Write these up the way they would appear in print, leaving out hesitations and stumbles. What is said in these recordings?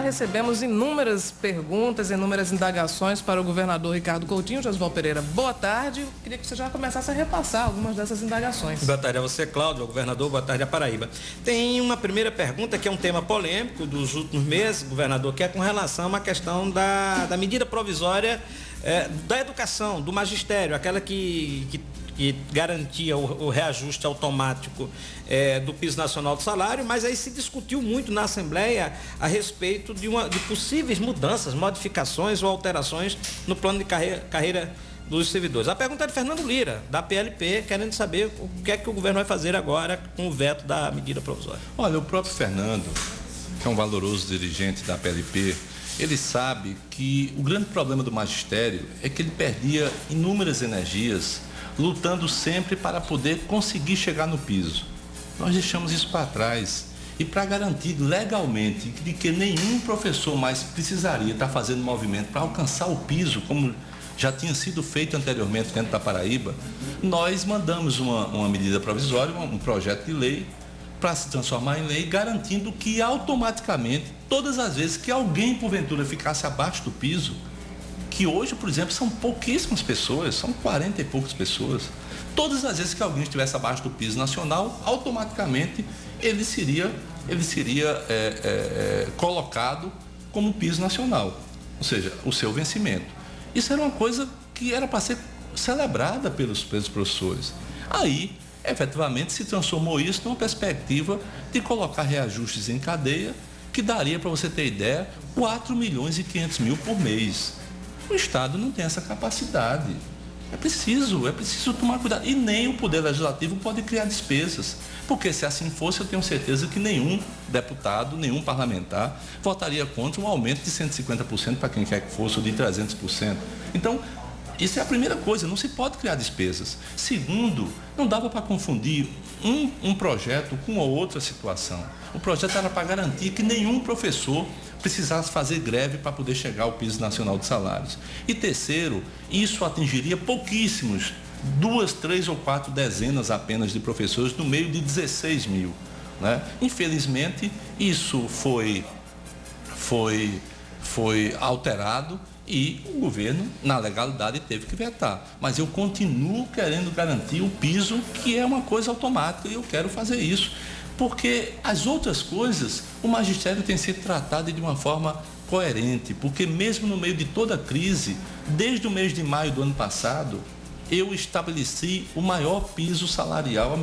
já recebemos inúmeras perguntas, inúmeras indagações para o governador Ricardo Coutinho. Josival Pereira, boa tarde. Eu queria que você já começasse a repassar algumas dessas indagações. Boa tarde a você, Cláudio, governador. Boa tarde a Paraíba. Tem uma primeira pergunta que é um tema polêmico dos últimos meses, governador, que é com relação a uma questão da medida provisória da educação, do magistério, aquela que garantia o reajuste automático do piso nacional do salário, mas aí se discutiu muito na Assembleia a respeito de possíveis mudanças, modificações ou alterações no plano de carreira dos servidores. A pergunta é de Fernando Lira, da PLP, querendo saber o que é que o governo vai fazer agora com o veto da medida provisória. Olha, o próprio Fernando, que é um valoroso dirigente da PLP, ele sabe que o grande problema do magistério é que ele perdia inúmeras energias lutando sempre para poder conseguir chegar no piso. Nós deixamos isso para trás. E para garantir legalmente de que nenhum professor mais precisaria estar fazendo movimento para alcançar o piso, como já tinha sido feito anteriormente dentro da Paraíba, nós mandamos uma medida provisória, um projeto de lei, para se transformar em lei, garantindo que automaticamente, todas as vezes que alguém porventura ficasse abaixo do piso, que hoje, por exemplo, são pouquíssimas pessoas, são 40 e poucas pessoas. Todas as vezes que alguém estivesse abaixo do piso nacional, automaticamente ele seria colocado como piso nacional, ou seja, o seu vencimento. Isso era uma coisa que era para ser celebrada pelos professores. Aí, efetivamente, se transformou isso numa perspectiva de colocar reajustes em cadeia, que daria, para você ter ideia, 4.500.000 por mês. O Estado não tem essa capacidade. É preciso tomar cuidado. E nem o Poder Legislativo pode criar despesas. Porque se assim fosse, eu tenho certeza que nenhum deputado, nenhum parlamentar votaria contra um aumento de 150% para quem quer que fosse, ou de 300%. Então, isso é a primeira coisa, não se pode criar despesas. Segundo, não dava para confundir um projeto com outra situação. O projeto era para garantir que nenhum professor precisasse fazer greve para poder chegar ao piso nacional de salários. E terceiro, isso atingiria pouquíssimos, 2, 3 ou 4 dezenas apenas de professores no meio de 16 mil. Né? Infelizmente, isso foi alterado e o governo, na legalidade, teve que vetar. Mas eu continuo querendo garantir o piso, que é uma coisa automática, e eu quero fazer isso. Porque as outras coisas, o magistério tem sido tratado de uma forma coerente, porque mesmo no meio de toda a crise, desde o mês de maio do ano passado, eu estabeleci o maior piso salarial,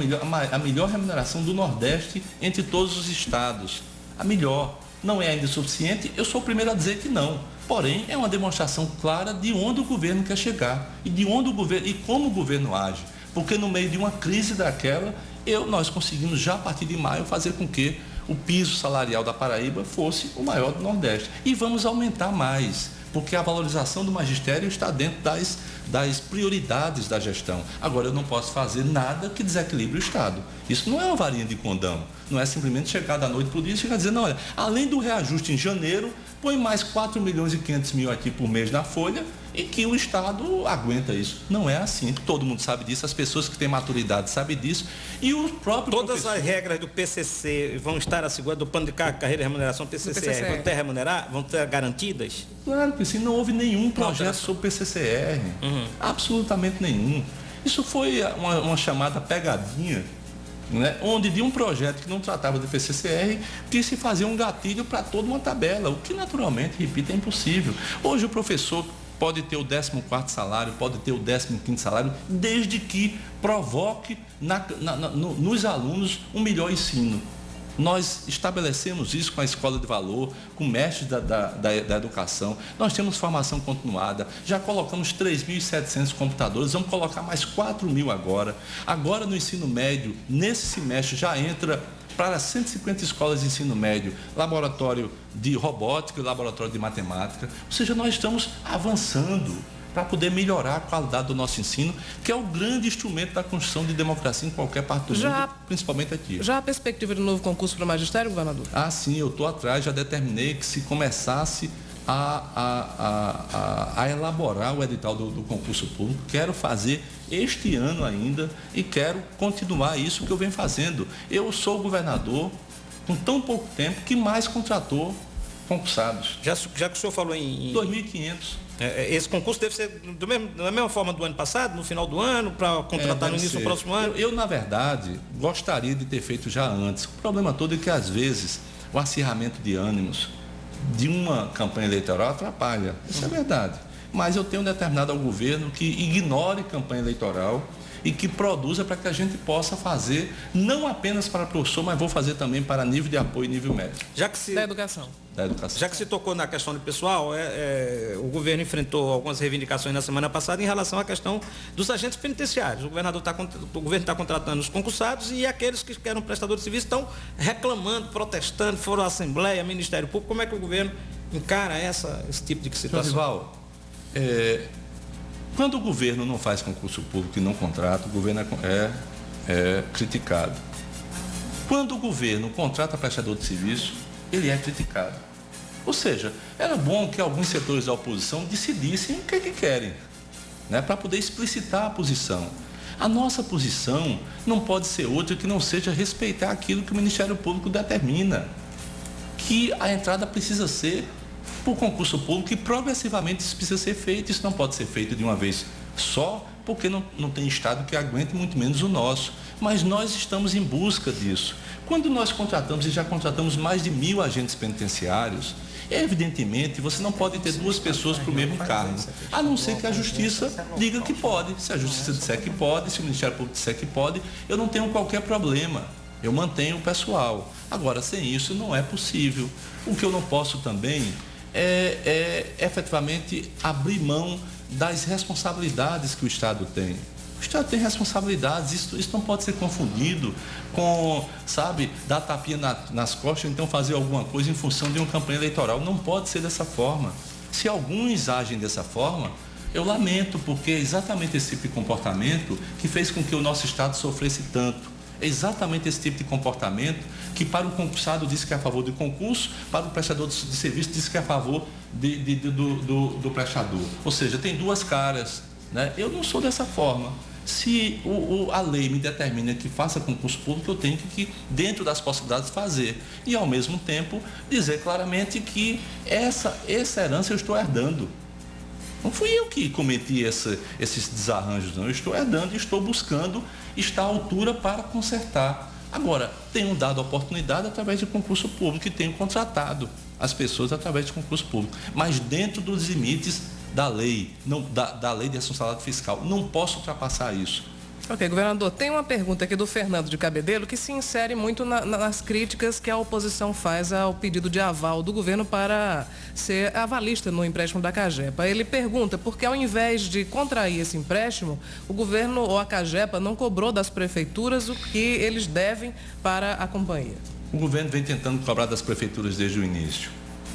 a melhor remuneração do Nordeste entre todos os estados. A melhor. Não é ainda suficiente? Eu sou o primeiro a dizer que não. Porém, é uma demonstração clara de onde o governo quer chegar e de onde o governo e como o governo age. Porque no meio de uma crise daquela, nós conseguimos já a partir de maio fazer com que o piso salarial da Paraíba fosse o maior do Nordeste. E vamos aumentar mais, porque a valorização do magistério está dentro das prioridades da gestão. Agora, eu não posso fazer nada que desequilibre o Estado. Isso não é uma varinha de condão. Não é simplesmente chegar da noite para o dia e chegar dizendo, olha, além do reajuste em janeiro, põe mais 4.500.000 aqui por mês na folha e que o Estado aguenta isso. Não é assim. Todo mundo sabe disso, as pessoas que têm maturidade sabem disso. E o próprio Todas as regras do PCC vão estar asseguradas, do plano de carreira e remuneração PCCR, vão ter remunerar, vão ter garantidas? Claro que sim, não houve nenhum projeto sobre PCCR. Absolutamente nenhum. Isso foi uma chamada pegadinha, né? Onde de um projeto que não tratava de PCCR, que se fazia um gatilho para toda uma tabela, o que naturalmente, repito, é impossível. Hoje o professor pode ter o 14º salário, pode ter o 15º salário, desde que provoque nos alunos um melhor ensino. Nós estabelecemos isso com a Escola de Valor, com mestres da educação. Nós temos formação continuada, já colocamos 3.700 computadores, vamos colocar mais 4.000 agora. Agora no ensino médio, nesse semestre já entra para 150 escolas de ensino médio, laboratório de robótica e laboratório de matemática. Ou seja, nós estamos avançando para poder melhorar a qualidade do nosso ensino, que é o grande instrumento da construção de democracia em qualquer parte do mundo, principalmente aqui. Já a perspectiva de um novo concurso para o magistério, governador? Ah, sim, eu estou atrás, já determinei que se começasse a elaborar o edital do concurso público. Quero fazer este ano ainda e quero continuar isso que eu venho fazendo. Eu sou o governador, com tão pouco tempo, que mais contratou concursados. Já que o senhor falou em 2.500. Esse concurso deve ser da mesma forma do ano passado, no final do ano, para contratar no início do próximo ano? Eu, na verdade, gostaria de ter feito já antes. O problema todo é que, às vezes, o acirramento de ânimos de uma campanha eleitoral atrapalha. Isso é verdade. Mas eu tenho determinado ao governo que ignore campanha eleitoral e que produza para que a gente possa fazer, não apenas para professor, mas vou fazer também para nível de apoio e nível médio. Da educação. Já que se tocou na questão do pessoal, o governo enfrentou algumas reivindicações na semana passada em relação à questão dos agentes penitenciários. O governo está contratando os concursados e aqueles que eram prestadores de serviço estão reclamando, protestando, foram à Assembleia, Ministério Público. Como é que o governo encara esse tipo de situação? Rival, quando o governo não faz concurso público e não contrata, o governo é criticado. Quando o governo contrata prestador de serviço, ele é criticado. Ou seja, era bom que alguns setores da oposição decidissem o que querem, né, para poder explicitar a posição. A nossa posição não pode ser outra que não seja respeitar aquilo que o Ministério Público determina, que a entrada precisa ser por concurso público e progressivamente isso precisa ser feito. Isso não pode ser feito de uma vez só, porque não tem Estado que aguente, muito menos o nosso. Mas nós estamos em busca disso. Quando nós contratamos, e já contratamos mais de 1.000 agentes penitenciários, evidentemente você não pode ter duas pessoas para o mesmo cargo, a não ser que a Justiça diga que pode. Se a Justiça disser que pode, se o Ministério Público disser que pode, eu não tenho qualquer problema. Eu mantenho o pessoal. Agora, sem isso não é possível. O que eu não posso também é efetivamente abrir mão das responsabilidades que o Estado tem. O Estado tem responsabilidades, isso não pode ser confundido com, dar tapinha nas costas, então fazer alguma coisa em função de uma campanha eleitoral. Não pode ser dessa forma. Se alguns agem dessa forma, eu lamento, porque é exatamente esse tipo de comportamento que fez com que o nosso Estado sofresse tanto. É exatamente esse tipo de comportamento que para o concursado diz que é a favor do concurso, para o prestador de serviço diz que é a favor do prestador. Ou seja, tem duas caras, né? Eu não sou dessa forma. Se a lei me determina que faça concurso público, eu tenho que, dentro das possibilidades, fazer. E, ao mesmo tempo, dizer claramente que essa herança eu estou herdando. Não fui eu que cometi esses desarranjos, não. Eu estou herdando e estou buscando estar à altura para consertar. Agora, tenho dado oportunidade através de concurso público e tenho contratado as pessoas através de concurso público, mas dentro dos limites da lei, da lei de responsabilidade fiscal. Não posso ultrapassar isso. Ok, governador, tem uma pergunta aqui do Fernando de Cabedelo que se insere muito nas críticas que a oposição faz ao pedido de aval do governo para ser avalista no empréstimo da Cagepa. Ele pergunta por que, ao invés de contrair esse empréstimo, o governo ou a Cagepa não cobrou das prefeituras o que eles devem para a companhia. O governo vem tentando cobrar das prefeituras desde o início.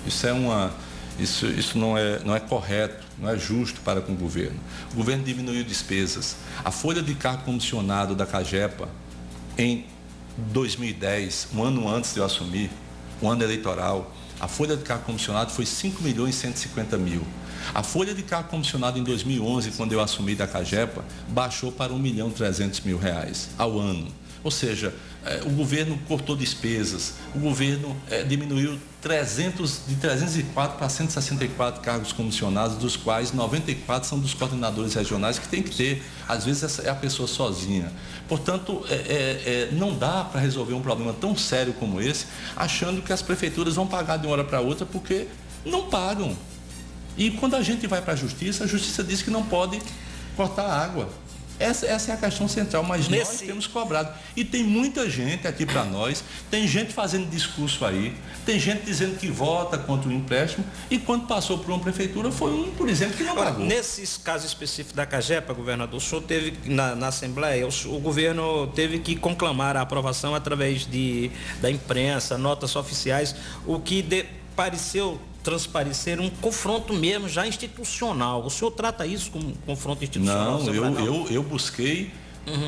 Isso não é correto, não é justo para com o governo. O governo diminuiu despesas. A folha de cargo comissionado da Cagepa, em 2010, um ano antes de eu assumir, um ano eleitoral, a folha de cargo comissionado foi 5.150.000. A folha de cargo comissionado em 2011, quando eu assumi da Cagepa, baixou para R$1.300.000 ao ano. Ou seja, o governo cortou despesas, o governo diminuiu de 304 para 164 cargos comissionados, dos quais 94 são dos coordenadores regionais, que tem que ter, às vezes, essa é a pessoa sozinha. Portanto, não dá para resolver um problema tão sério como esse, achando que as prefeituras vão pagar de uma hora para outra, porque não pagam. E quando a gente vai para a Justiça diz que não pode cortar água. Essa é a questão central, mas nós temos cobrado. E tem muita gente aqui para nós, tem gente fazendo discurso aí, tem gente dizendo que vota contra o empréstimo e quando passou por uma prefeitura foi por exemplo, que não pagou. Nesses casos específicos da Cagepa, governador, o senhor teve na Assembleia, o governo teve que conclamar a aprovação através da imprensa, notas oficiais, o que pareceu transparecer um confronto mesmo já institucional. O senhor trata isso como um confronto institucional? Não, eu busquei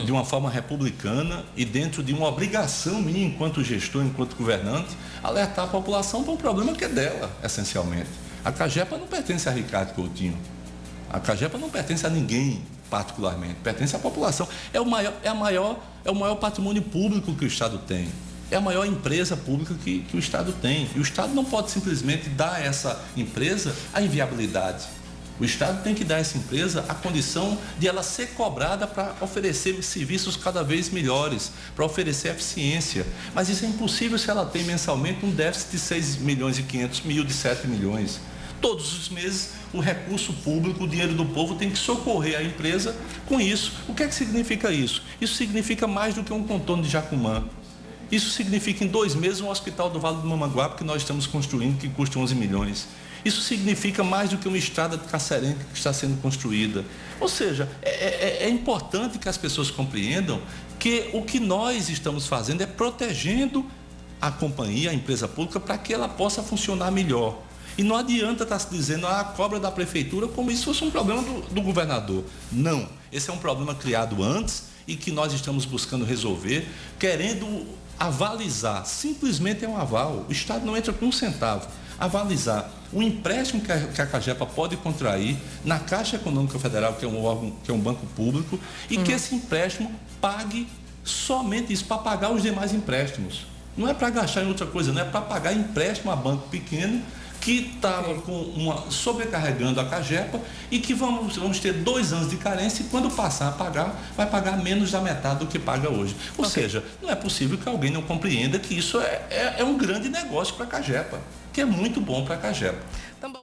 de uma forma republicana e dentro de uma obrigação minha enquanto gestor, enquanto governante, alertar a população para um problema que é dela, essencialmente. A Cagepa não pertence a Ricardo Coutinho. A Cagepa não pertence a ninguém particularmente, pertence à população. É o maior patrimônio público que o Estado tem. é a maior empresa pública que o Estado tem. E o Estado não pode simplesmente dar a essa empresa a inviabilidade. O Estado tem que dar a essa empresa a condição de ela ser cobrada para oferecer serviços cada vez melhores, para oferecer eficiência. Mas isso é impossível se ela tem mensalmente um déficit de 6 milhões e 500 mil, de 7 milhões. Todos os meses, o recurso público, o dinheiro do povo tem que socorrer a empresa com isso. O que é que significa isso? Isso significa mais do que um contorno de Jacumã. Isso significa, em 2 meses, um hospital do Vale do Mamanguape que nós estamos construindo, que custa 11 milhões. Isso significa mais do que uma estrada de Caçarenca que está sendo construída. Ou seja, é importante que as pessoas compreendam que o que nós estamos fazendo é protegendo a companhia, a empresa pública, para que ela possa funcionar melhor. E não adianta estar se dizendo a cobra da prefeitura como isso fosse um problema do governador. Não. Esse é um problema criado antes e que nós estamos buscando resolver, querendo avalizar. Simplesmente é um aval. O Estado não entra com um centavo. Avalizar o empréstimo que a CAGEPA pode contrair na Caixa Econômica Federal, que é um órgão, que é um banco público, e que esse empréstimo pague somente isso, para pagar os demais empréstimos. Não é para gastar em outra coisa, não é para pagar empréstimo a banco pequeno que estava sobrecarregando a CAGEPA e que vamos ter 2 anos de carência e quando passar a pagar, vai pagar menos da metade do que paga hoje. Ou seja, não é possível que alguém não compreenda que isso é um grande negócio para a CAGEPA, que é muito bom para a CAGEPA.